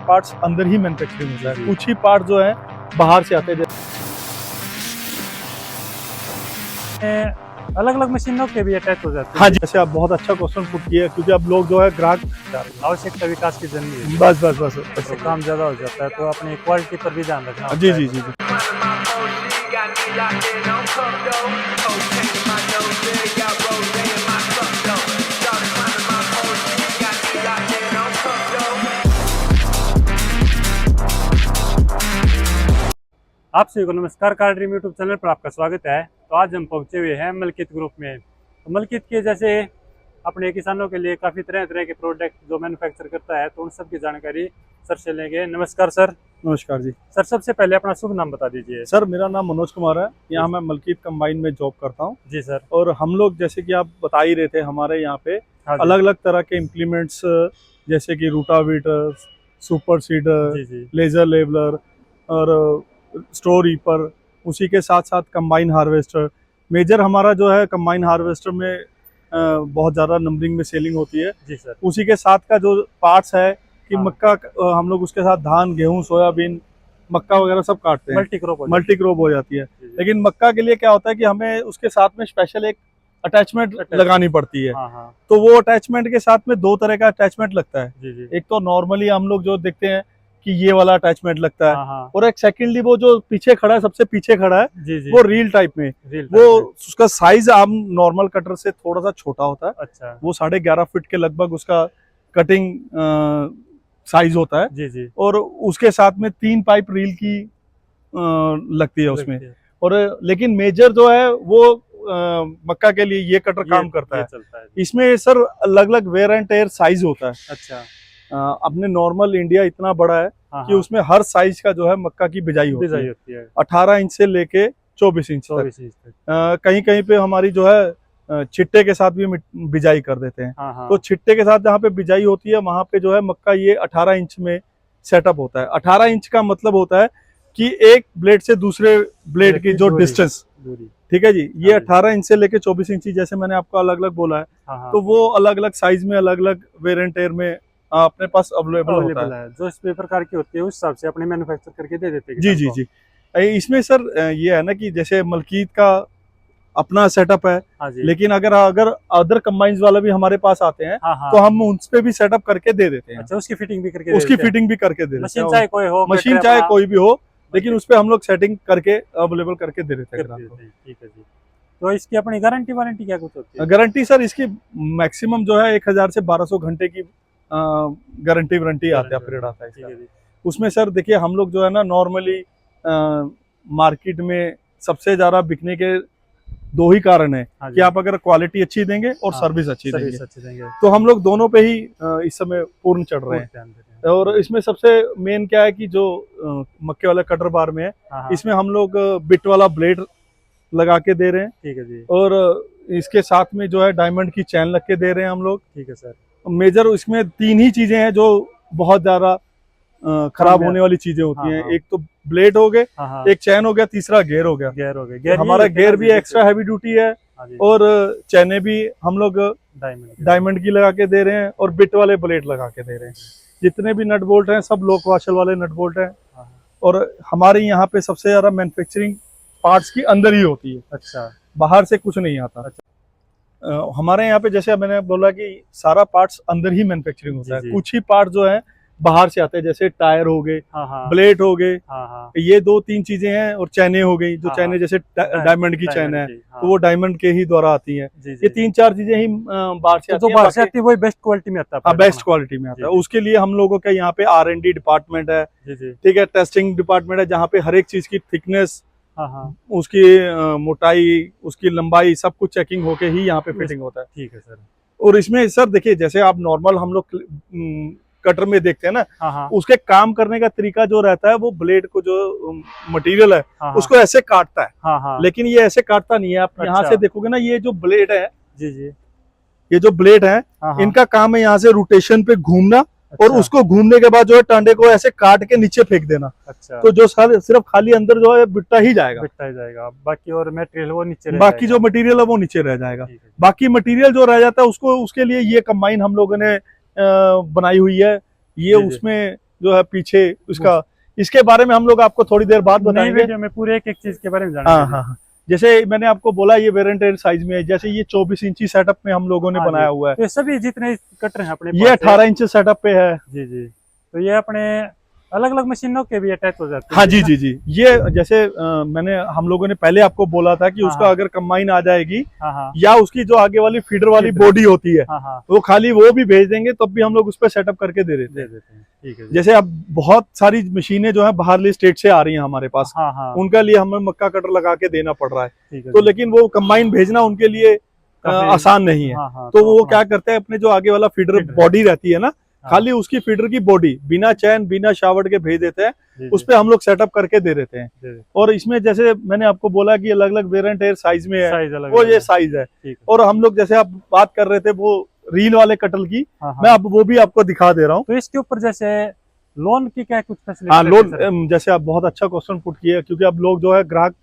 Parts अंदर ही manufacturing होता है, कुछ ही पार्ट जो है बाहर से आते हैं। अलग अलग मशीनों के भी अटैच हो जाते हैं। हाँ जी, जैसे आप बहुत अच्छा क्वेश्चन पुट किया, क्योंकि अब लोग जो है ग्राहक आवश्यकता विकास की जरूरी है। बस इससे काम ज्यादा हो जाता है तो अपनी क्वालिटी पर भी ध्यान रखना होता जी है। जी जी जी। आप सभी को नमस्कार, कार ड्रीम यूट्यूब चैनल पर आपका स्वागत है। तो आज हम पहुंचे हुए हैं मलकित ग्रुप में। तो मलकित के जैसे अपने किसानों के लिए काफ़ी तरह तरह के प्रोडक्ट जो मैन्युफैक्चर करता है, तो उन सब की जानकारी सर से लेंगे। नमस्कार सर। नमस्कार जी सर, सबसे पहले अपना शुभ नाम बता दीजिए। सर, मेरा नाम मनोज कुमार है। यहाँ मैं मलकित कंबाइन में जॉब करता हूँ। जी सर। और हम लोग, जैसे कि आप बता ही रहे थे, हमारे यहाँ पे हाँ जी। अलग अलग तरह के इम्प्लीमेंट्स, जैसे कि रूटावीटर, सुपर सीडर, जी जी। लेजर लेवलर और स्टोर रीपर, उसी के साथ साथ कंबाइन हार्वेस्टर। मेजर हमारा जो है कंबाइन हार्वेस्टर में बहुत ज़्यादा नंबरिंग में सेलिंग होती है। जी सर। उसी के साथ का जो पार्ट्स है कि हाँ। मक्का, हम लोग उसके साथ धान, गेहूँ, सोयाबीन, मक्का वगैरह सब काटते हैं। मल्टी क्रॉप हो जाती है। लेकिन मक्का के लिए क्या होता है कि हमें उसके साथ में स्पेशल एक अटैचमेंट लगानी पड़ती है। हाँ। तो वो अटैचमेंट के साथ में दो तरह का अटैचमेंट लगता है। जी जी। एक तो नॉर्मली हम लोग जो देखते हैं कि ये वाला अटैचमेंट लगता है, हाँ। और एक सेकेंडली वो जो पीछे खड़ा है, सबसे पीछे खड़ा है, जी जी। वो रील टाइप में। वो उसका साइज आम नॉर्मल कटर से थोड़ा सा छोटा होता है। अच्छा। वो 11.5 फीट के लगभग उसका कटिंग साइज होता है। जी जी। और उसके साथ में 3 पाइप रील की लगती है उसमें। और लेकिन मेजर जो है वो मक्का के लिए ये कटर काम करता है। इसमें सर अलग अलग वेयर एंड टेयर साइज होता है। अच्छा। अपने नॉर्मल इंडिया इतना बड़ा है कि उसमें हर साइज का जो है मक्का की बिजाई होती है। 18 इंच से लेके 24 इंच तक। कहीं कहीं पे हमारी जो है छिट्टे के साथ भी बिजाई कर देते हैं। तो छिट्टे के साथ जहाँ पे बिजाई होती है, वहां पे जो है मक्का ये 18 इंच में सेटअप होता है। 18 इंच का मतलब होता है कि एक ब्लेड से दूसरे ब्लेड की जो डिस्टेंस, ठीक है जी, ये 18 इंच से लेके 24 इंच, जैसे मैंने आपको अलग अलग बोला है। तो वो अलग अलग साइज में, अलग अलग वेरिएंट टेयर में अपने पास अवेलेबल होता है। जो इस प्रकार की होती है उस हिसाब से अपने मैन्युफैक्चर करके दे देते हैं। जी जी जी। इसमें सर ये है ना कि जैसे मलकीत का अपना सेटअप है, लेकिन अगर अदर कंबाइंस वाला भी हमारे पास आते हैं, तो हम उन पे भी सेटअप करके दे देते हैं। अच्छा, उसकी फिटिंग भी करके दे देते हैं। मशीन चाहे कोई भी हो, लेकिन उस पे हम लोग सेटिंग करके अवेलेबल करके दे देते हैं। ठीक है जी। तो इसकी अपनी गारंटी वारंटी क्या कुछ होती है? गारंटी सर इसकी मैक्सिमम जो है 1000 से 1200 घंटे की गारंटी वारंटी आता है, पीरियड आता है। उसमें सर देखिए, हम लोग जो है ना नॉर्मली मार्केट में सबसे ज्यादा बिकने के दो ही कारण है कि आप अगर क्वालिटी अच्छी देंगे और सर्विस अच्छी देंगे, तो हम लोग दोनों पे ही इस समय पूर्ण चढ़ रहे हैं। और इसमें सबसे मेन क्या है कि जो मक्के वाला कटर बार में है, इसमें हम लोग बिट वाला ब्लेड लगा के दे रहे हैं। ठीक है जी। और इसके साथ में जो है डायमंड की चैन लग के दे रहे हैं हम लोग। ठीक है सर। मेजर इसमें 3 ही चीजें हैं जो बहुत ज्यादा खराब होने वाली चीजें होती हैं। एक तो ब्लेड हो गए, एक चैन हो गया, तीसरा गेयर हो गया। हमारा गेयर भी एक्स्ट्रा हैवी ड्यूटी है, और चैने भी हम लोग डायमंड की लगा के दे रहे हैं, और बिट वाले ब्लेड लगा के दे रहे हैं। जितने भी नट बोल्ट हैं सब लोक वाशल वाले नट बोल्ट हैं। और हमारे यहाँ पे सबसे ज्यादा मैन्युफैक्चरिंग पार्ट्स की अंदर ही होती है। अच्छा, बाहर से कुछ नहीं आता। हमारे यहाँ पे जैसे मैंने बोला कि सारा पार्ट्स अंदर ही मैन्युफैक्चरिंग होता है। कुछ ही पार्ट जो है बाहर से आते हैं, जैसे टायर हो गए, ब्लेड हो गए, ये 2-3 चीजें हैं, और चैने हो गई। जो चैने जैसे डायमंड की चैन है, तो वो डायमंड के ही द्वारा आती है। ये 3-4 चीजें ही बाहर से आती है। वही बेस्ट क्वालिटी में आता है। बेस्ट क्वालिटी में आता है। उसके लिए हम लोगों का यहाँ पे R&D डिपार्टमेंट है, ठीक है, टेस्टिंग डिपार्टमेंट है, जहाँ पे हर एक चीज की थिकनेस, उसकी मोटाई, उसकी लंबाई, सब कुछ चेकिंग होके ही यहाँ पे फिटिंग होता है। ठीक है सर। और इसमें सर देखिए, जैसे आप नॉर्मल हम लोग कटर में देखते हैं ना, उसके काम करने का तरीका जो रहता है, वो ब्लेड को जो मटेरियल है उसको ऐसे काटता है। लेकिन ये ऐसे काटता नहीं है। आप यहाँ से देखोगे ना, ये जो ब्लेड है, ये जो ब्लेड है, इनका काम है यहाँ से रोटेशन पे घूमना। और उसको घूमने के बाद जो है टांडे को ऐसे काट के नीचे फेंक देना। अच्छा। तो जो सिर्फ खाली अंदर जो है बिट्टा ही जाएगा। बाकी और मटेरियल वो नीचे रह बाकी जो मटेरियल है वो नीचे रह जाएगा। बाकी मटेरियल जो रह जाता है उसको, उसके लिए ये कंबाइन हम लोगों ने बनाई हुई है। ये उसमें जो है पीछे उसका, इसके बारे में हम लोग आपको थोड़ी देर बाद नई बताएंगे। वीडियो में पूरे एक एक चीज के बारे में हाँ जानेंगे। हाँ हाँ, जैसे मैंने आपको बोला ये वेरिएंट साइज में है, जैसे ये 24 इंची सेटअप में हम लोगों ने हाँ बनाया जी। हुआ है। तो ये सभी जितने कटर हैं अपने ये पास 18 इंच सेटअप पे है। जी जी। तो ये अपने अलग अलग मशीनों के भी अटैच हो जाते हैं। हाँ जी जी जी, ये जैसे मैंने हम लोगों ने पहले आपको बोला था कि हाँ, उसका हाँ। अगर कंबाइन आ जाएगी हाँ हाँ या उसकी जो आगे वाली फीडर वाली फीडर। बॉडी होती है हाँ हाँ वो खाली वो भी भेज देंगे, तब भी हम लोग उस पर सेटअप करके दे देते दे हैं। देते हैं। ठीक है जी। जैसे अब बहुत सारी मशीनें जो है बाहरली स्टेट से आ रही हैं हमारे पास, हाँ हाँ उनके लिए हमें मक्का कटर लगा के देना पड़ रहा है, ठीक है तो जी। लेकिन वो कंबाइन भेजना उनके लिए काफी आसान नहीं है। हाँ हाँ तो वो अपना- क्या करते हैं, अपने जो आगे वाला फीडर फीडर बॉडी रहती है ना, हाँ। खाली उसकी फीडर की बॉडी बिना चैन बिना शावर्ड के भेज देते हैं, जी, उस जी, पे हम लोग सेटअप करके दे देते हैं। जी, जी। और इसमें जैसे मैंने आपको बोला कि अलग अलग वेरिएंट है, साइज में है, साइज अलग वो अलग ये है। साइज है। ठीक है। और हम लोग जैसे आप बात कर रहे थे वो रील वाले कटल की, हाँ मैं हाँ। अब वो भी आपको दिखा दे रहा हूँ। तो इसके ऊपर जैसे लोन की क्या कुछ फैसिलिटी हाँ, रहती है सर? लोन जैसे आप बहुत अच्छा क्वेश्चन पुट किया, क्योंकि अब लोग जो है ग्राहक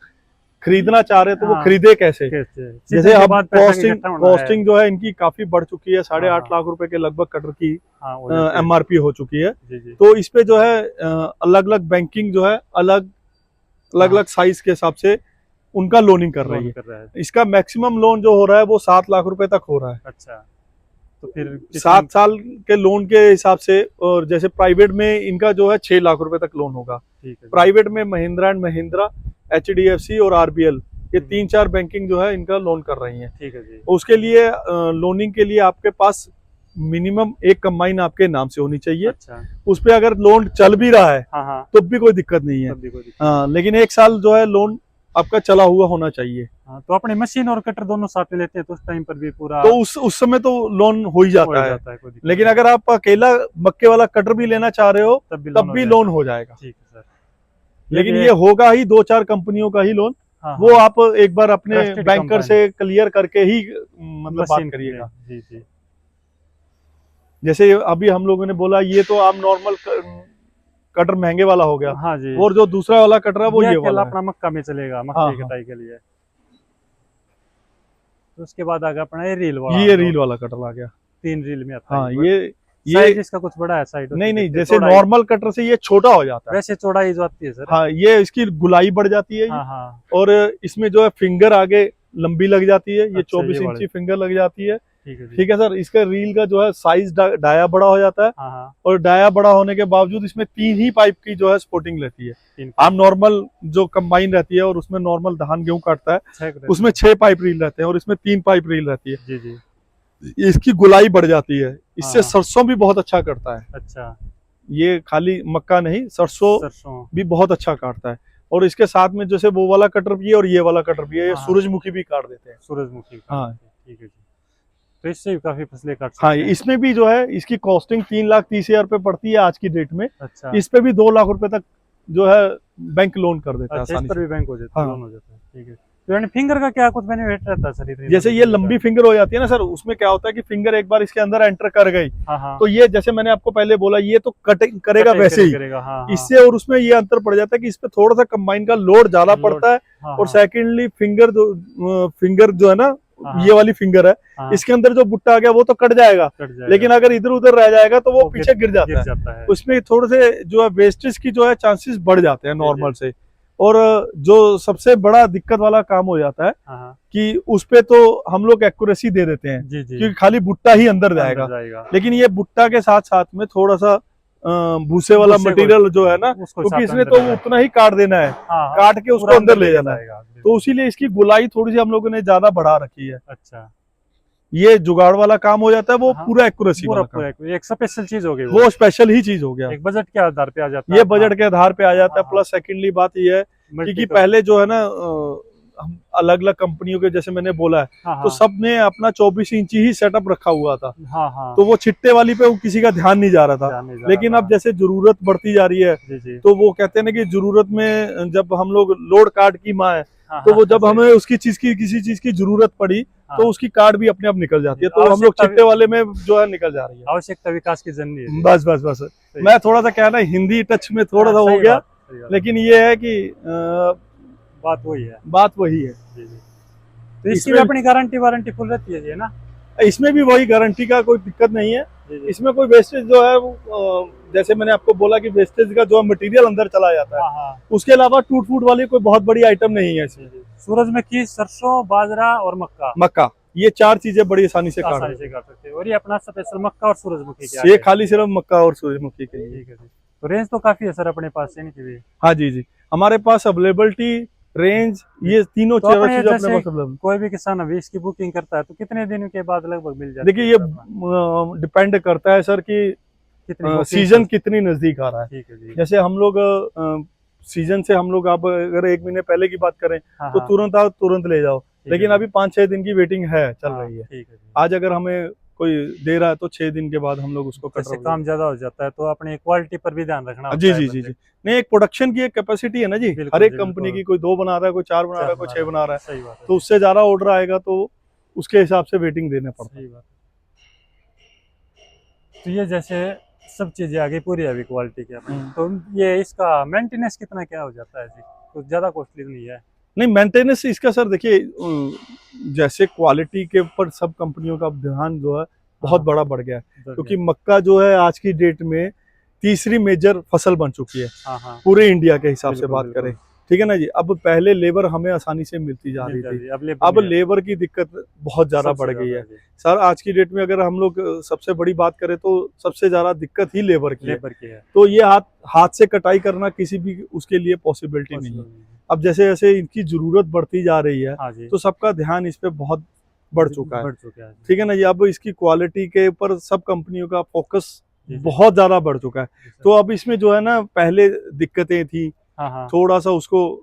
खरीदना चाह रहे हैं तो वो हाँ। खरीदे कैसे। कैसे? जैसे सीजन के अब बाद पैसा कॉस्टिंग इकट्ठा होना है। कॉस्टिंग जो है इनकी काफी बढ़ चुकी है, 8.5 हाँ। लाख रुपए के लगभग कटर की हाँ, हो जाती है। MRP हो चुकी है। जी जी। तो इस पे जो है अलग अलग बैंकिंग जो है अलग अलग हाँ। साइज के हिसाब से उनका लोनिंग कर रही लोन है। कर रहा है। इसका मैक्सिमम लोन जो हो रहा है वो 7 लाख रुपए तक हो रहा है। अच्छा, तो फिर 7 साल के लोन के हिसाब से। और जैसे प्राइवेट में इनका जो है 6 लाख रुपए तक लोन होगा। ठीक है। प्राइवेट में महिंद्रा एंड महिंद्रा, HDFC और RBL, ये 3-4 बैंकिंग जो है इनका लोन कर रही है। ठीक है जी। उसके लिए लोनिंग के लिए आपके पास मिनिमम एक कंबाइन आपके नाम से होनी चाहिए। अच्छा। उस पे अगर लोन चल भी रहा है हाँ हाँ तो भी कोई दिक्कत नहीं है। तब भी कोई दिक्कत हाँ, लेकिन 1 साल जो है लोन आपका चला हुआ होना चाहिए। हाँ, तो अपने मशीन और कटर दोनों साथ में लेते हैं तो उस टाइम पर भी पूरा तो उस समय तो लोन हो ही हो जाता है। कोई दिक्कत लेकिन नहीं। अगर आप अकेला मक्के वाला कटर भी लेना चाह रहे हो तब भी तब भी लोन हो जाएगा। ठीक है सर। लेकिन ये होगा ही 2-4 कंपनियों का ही लोन। हाँ, वो आप एक बार अपने Trusted बैंकर company। से क्लियर करके ही मतलब बात मशीन करिएगा। जी जी। जैसे अभी हम लोगों ने बोला ये तो आप नॉर्मल कटर महंगे वाला हो गया, हाँ जी। और जो दूसरा वाला कटर है वो ये अकेला वाला है। अपना मक्का में चलेगा, हाँ, मक्के की हाँ। कटाई के लिए। तो उसके बाद आगे अपना ये रील वाला, ये रील वाला कटर आ गया। 3 रील में आता है। हाँ, ये साइज इसका कुछ बड़ा है साइड? नहीं, जैसे नॉर्मल कटर से ये छोटा हो जाता है। वैसे चौड़ाई जो आती है सर? हाँ, ये इसकी गुलाई बढ़ जाती है। हाँ हाँ। और इसमें जो है फिंगर आगे लंबी लग जाती है, ये अच्छा, 24 ये इंची फिंगर लग जाती है। ठीक है जी। ठीक है सर। इसका रील का जो है साइज डाया बड़ा हो जाता है, हाँ हाँ। और डाया बड़ा होने के बावजूद इसमें 3 ही पाइप की जो है स्पोर्टिंग रहती है। 3 आम नॉर्मल जो कंबाइन रहती है और उसमें नॉर्मल धान गेहूं काटता है, 6 उसमें 6 पाइप रील रहते हैं और इसमें 3 पाइप रील रहती है। जी जी। इसकी गुलाई बढ़ जाती है, इससे हाँ। सरसों भी बहुत अच्छा करता है। अच्छा, ये खाली मक्का नहीं, सरसों भी बहुत अच्छा काटता है। और इसके साथ में जैसे वो वाला कटर भी है और ये वाला कटर भी है, ये हाँ। सूरजमुखी भी काट देते हैं। सूरजमुखी का। हाँ। ठीक है जी। तो इससे भी काफी फसलें काट हाँ, सकते हैं। इसमें भी जो है इसकी कॉस्टिंग 3,30,000 रुपए पड़ती है आज की डेट में। अच्छा। इस पे भी 2 लाख रुपए तक जो है बैंक लोन कर देता है अच्छा, इस आसानी पर से। भी बैंक हो जाता है, हाँ। लोन हो जाता है। ठीक है। तो यानी फिंगर का क्या कुछ बेनिफिट रहता है सर? इतनी जैसे ये लंबी फिंगर हो जाती है ना सर, उसमें क्या होता है कि फिंगर एक बार इसके अंदर एंटर कर गई हाँ हाँ। तो ये जैसे मैंने आपको पहले बोला ये तो कटिंग करेगा कटाई वैसे ही। करेगा, हाँ, हाँ। इससे और उसमें ये अंतर पड़ जाता है कि इस पे थोड़ा सा कंबाइन का लोड ज्यादा लोड, पड़ता है। हाँ, और हाँ, सेकेंडली फिंगर जो है ना, हाँ, ये वाली फिंगर है, हाँ, इसके अंदर जो बुट्टा आ गया वो तो कट जाएगा, कट जाएगा। लेकिन अगर इधर उधर रह जाएगा तो वो वो पीछे गिर जाता है। है। उसमें थोड़े से जो है वेस्टेज की जो है चांसेस बढ़ जाते हैं नॉर्मल से। और जो सबसे बड़ा दिक्कत वाला काम हो जाता है हाँ, हाँ। कि उस पे तो हम लोग एक्यूरेसी दे देते हैं, जी जी। क्योंकि खाली बुट्टा ही अंदर जाएगा। लेकिन ये बुट्टा के साथ साथ में थोड़ा सा भूसे वाला भूसे को- मटेरियल जो है ना, उसको क्योंकि साथ इसने अंदर तो ले जाए। उतना ही काट देना है, हाँ, हाँ, काट के उसको पूरा अंदर ले जाना है। जाएगा। तो इसीलिए इसकी गुलाई थोड़ी सी हम लोगों ने ज्यादा बढ़ा रखी है। अच्छा, ये जुगाड़ वाला काम हो जाता है, वो हाँ, पूरा एक्यूरेसी पूरा वाला काम। पूरा एक स्पेशल चीज हो गई वो स्पेशल ही चीज हो गया। एक बजट के आधार पे आ जाता है। ये बजट के आधार पे आ जाता है। हाँ, प्लस सेकेंडली बात ये है क्योंकि पहले जो है ना हम अलग अलग कंपनियों के जैसे मैंने बोला है, हाँ, तो सब ने अपना 24 इंची ही सेटअप रखा हुआ था। हाँ, हाँ, तो वो छिट्टे वाली पे किसी का ध्यान नहीं जा रहा था। लेकिन अब जैसे जरूरत बढ़ती जा रही है, जी जी। तो वो कहते हैं ना कि जरूरत में जब हम लोग लोड कार्ड की माँ है, हाँ, तो हाँ, वो जब हाँ, हमें उसकी चीज की किसी चीज की जरूरत पड़ी हाँ, तो उसकी कार्ड भी अपने आप निकल जाती है। तो हम लोग आवश्यकता छिट्टे वाले में जो है निकल जा रही है। आवश्यकता विकास की जननी है। बस बस बस। मैं थोड़ा सा क्या है ना, हिंदी टच में थोड़ा सा हो गया, लेकिन ये है कि बात वही है। बात वही है। जी जी। तो इसकी भी अपनी गारंटी वारंटी फुल रहती है जी, है ना? इसमें भी वही गारंटी का कोई दिक्कत नहीं है। जी, जी। इसमें कोई वेस्टेज जो है वो, जैसे मैंने आपको बोला कि वेस्टेज का जो मटेरियल अंदर चला जाता है, हाँ हाँ उसके अलावा टूट फूट वाली कोई बहुत बड़ी आइटम नहीं है जी, इसमें। जी। सूरजमुखी, सरसों, बाजरा और मक्का मक्का, ये 4 चीजें बड़ी आसानी से काट आसानी देते से काट सकते हैं। और ये अपना स्पेशल मक्का और सूरजमुखी के हैं। ये आटे। खाली सिर्फ मक्का और सूरजमुखी के लिए। ठीक है जी। तो रेंज तो काफी है सर अपने पास से इनकी भी। हाँ जी जी, हमारे पास अवेलेबिलिटी, रेंज, ये तीनों तो चारों अपने चीजें अपने जैसे पास अवेलेबल। कोई भी किसान अभी इसकी बुकिंग करता है तो कितने दिन के बाद लगभग मिल जाती देखिए है ये सर अपना? डिपेंड करता है सर कि कितनी बुकिंग? सीजन कितनी नजदीक आ रहा है। ठीक है जी। जैसे हम लोग सीजन से हम लोग, आप अगर 1 महीने पहले की बात करें हाँ तो हाँ तुरंत आओ तुरंत ले जाओ, ठीक लेकिन है अभी 5-6 दिन की वेटिंग है, चल हाँ, रही है। ठीक है जी। आज अगर हमें कोई दे रहा है तो 6 दिन के बाद हम लोग उसको जैसे कटर। काम ज्यादा हो जाता है तो अपने क्वालिटी पर भी ध्यान रखना जी होता है जी जी बंदे जी, नहीं एक प्रोडक्शन की एक कैपेसिटी है ना जी, बिल्कुल हर एक जी, कंपनी बिल्कुल। की, कोई 2 बना रहा है, कोई 4 बना रहा चार है, कोई बना 6 बना रहा है, सही बात है तो जी, उससे ज्यादा ऑर्डर आएगा तो उसके हिसाब से वेटिंग देना पड़ता है। सही बात है। तो ये जैसे सब चीजें आ गई पूरी अभी क्वालिटी की अपनी, तो ये इसका मेंटेनेंस कितना क्या हो जाता है जी? कुछ ज्यादा कॉस्टली नहीं है? नहीं, मेंटेनेंस इसका सर देखिए, जैसे क्वालिटी के ऊपर सब कंपनियों का ध्यान जो है बहुत हाँ, बड़ा बढ़ गया है, बढ़ क्योंकि गया। मक्का जो है आज की डेट में तीसरी मेजर फसल बन चुकी है हाँ हाँ पूरे इंडिया के हिसाब से बिल्कुल बात बिल्कुल करें। ठीक है ना जी, अब पहले लेबर हमें आसानी से मिलती जा मिल रही जाती थी, है, अब अब नहीं है। लेबर की दिक्कत बहुत ज्यादा सबसे बढ़ गई ज्यादा है जी, सर। आज की डेट में अगर हम लोग सबसे बड़ी बात करें तो सबसे ज्यादा दिक्कत ही लेबर की है। लेबर की है। तो ये हाथ हाथ से कटाई करना किसी भी उसके लिए पॉसिबिलिटी नहीं है। possible नहीं है। अब जैसे जैसे इनकी जरूरत बढ़ती जा रही है हाँ जी, तो सबका ध्यान इस पे बहुत बढ़ चुका है। बढ़ चुका है जी। ठीक है ना जी, अब इसकी क्वालिटी के ऊपर सब कंपनियों का फोकस जी, जी। बहुत ज्यादा बढ़ चुका है। जी, सर। तो अब इसमें जो है ना, पहले दिक्कतें थी, हाँ हाँ थोड़ा सा उसको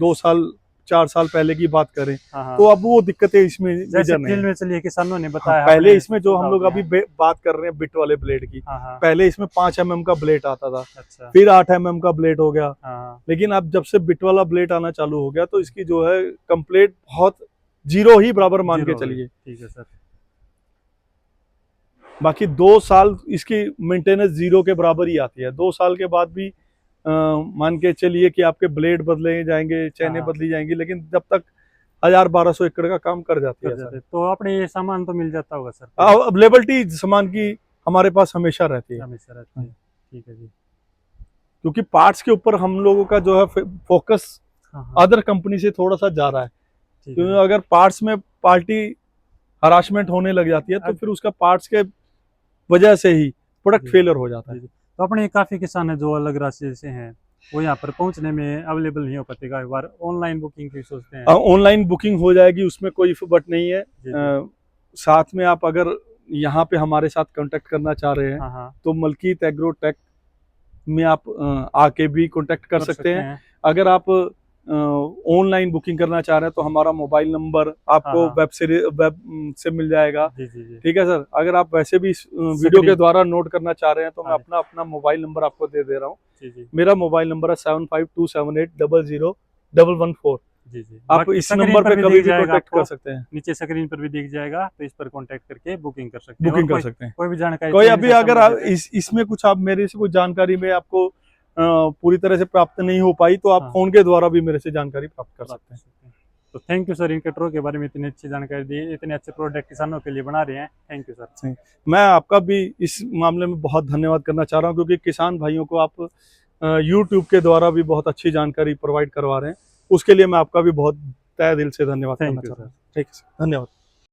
2 साल 4 साल पहले की बात करें हाँ हाँ तो अब वो दिक्कतें इसमें जैसे मेजर नहीं फील्ड है। में चलिए किसानों ने हाँ, बताया पहले हमने इसमें जो हम सुना लोग हो अभी गया। बात कर रहे हैं बिट वाले ब्लेड की, हाँ हाँ पहले इसमें 5 mm का ब्लेड आता था, अच्छा फिर 8 mm का ब्लेड हो गया, हाँ हाँ लेकिन अब जब से बिट वाला ब्लेड आना चालू हो गया तो इसकी जो है कंप्लीट बहुत जीरो ही बराबर मान के जीरो हो गई। चलिए। ठीक है सर। बाकी 2 साल इसकी मेंटेनेंस जीरो के बराबर ही आती है। 2 साल के बाद भी मान के चलिए कि आपके ब्लेड बदले जाएंगे, चैनें हाँ बदली जाएंगी, लेकिन जब तक 1000-1200 एकड़ का काम कर जाती कर है जाते सर। तो अपने ये सामान तो मिल जाता होगा सर? अवेलेबिलिटी सामान की हमारे पास हमेशा रहती है, हमेशा रहती है। ठीक है जी। क्योंकि पार्ट्स के ऊपर हम लोगों का जो है फोकस हाँ हाँ अदर कंपनी से थोड़ा सा ज्यादा है। ठीक है क्योंकि जी। अगर पार्ट्स में पार्टी हरासमेंट होने लग जाती है तो अब- फिर उसका पार्ट्स के वजह से ही प्रोडक्ट जी, फेलियर हो जाता है। जी, जी। तो अपने काफी किसान है जो अलग राज्य से हैं, वो यहाँ पर पहुंचने में अवेलेबल नहीं हो पाते, कई बार ऑनलाइन बुकिंग की सोचते हैं। ऑनलाइन बुकिंग हो जाएगी, उसमें कोई बट नहीं है। जी, जी। साथ में आप अगर यहाँ पे हमारे साथ कांटेक्ट करना चाह रहे हैं हाँ हाँ तो मलकीत एग्रोटेक में आप आके भी कांटेक्ट कर सकते हैं। अगर आप ऑनलाइन बुकिंग करना चाह रहे हैं तो हमारा मोबाइल नंबर आपको हाँ। वेब से मिल जाएगा। जी जी जी ठीक है सर, अगर आप वैसे भी इस वीडियो के द्वारा नोट करना चाह रहे हैं तो मैं हाँ। अपना अपना मोबाइल नंबर आपको दे दे रहा हूँ। जी जी मेरा मोबाइल नंबर है 7527800114। जी जी। आप बाकी इस स्क्रीन नंबर पर पे भी कभी दिख भी जाएगा कांटेक्ट आपको, कर सकते हैं, नीचे स्क्रीन पर भी दिख जाएगा, तो इस पर कांटेक्ट करके बुकिंग कर सकते हैं। बुकिंग और कर कोई सकते हैं। कोई भी जानकारी कोई चाहिए अभी से अगर आप संबंधित है। इसमें कुछ आप मेरे से कोई जानकारी में आपको पूरी तरह से प्राप्त नहीं हो पाई तो आप हाँ। फोन के द्वारा भी मेरे से जानकारी प्राप्त कर सकते हैं। तो थैंक यू सर, इन कटरों के बारे में इतनी अच्छी जानकारी दी, इतने अच्छे प्रोडक्ट किसानों के लिए बना रहे हैं। Thank you sir. मैं आपका भी इस मामले में बहुत धन्यवाद करना चाह रहा हूँ, क्योंकि किसान भाइयों को आप यूट्यूब के द्वारा भी बहुत अच्छी जानकारी प्रोवाइड करवा रहे हैं, उसके लिए मैं आपका भी बहुत तहे दिल से धन्यवाद करना थैंक यू चाह रहा सर। हूँ। ठीक है, धन्यवाद।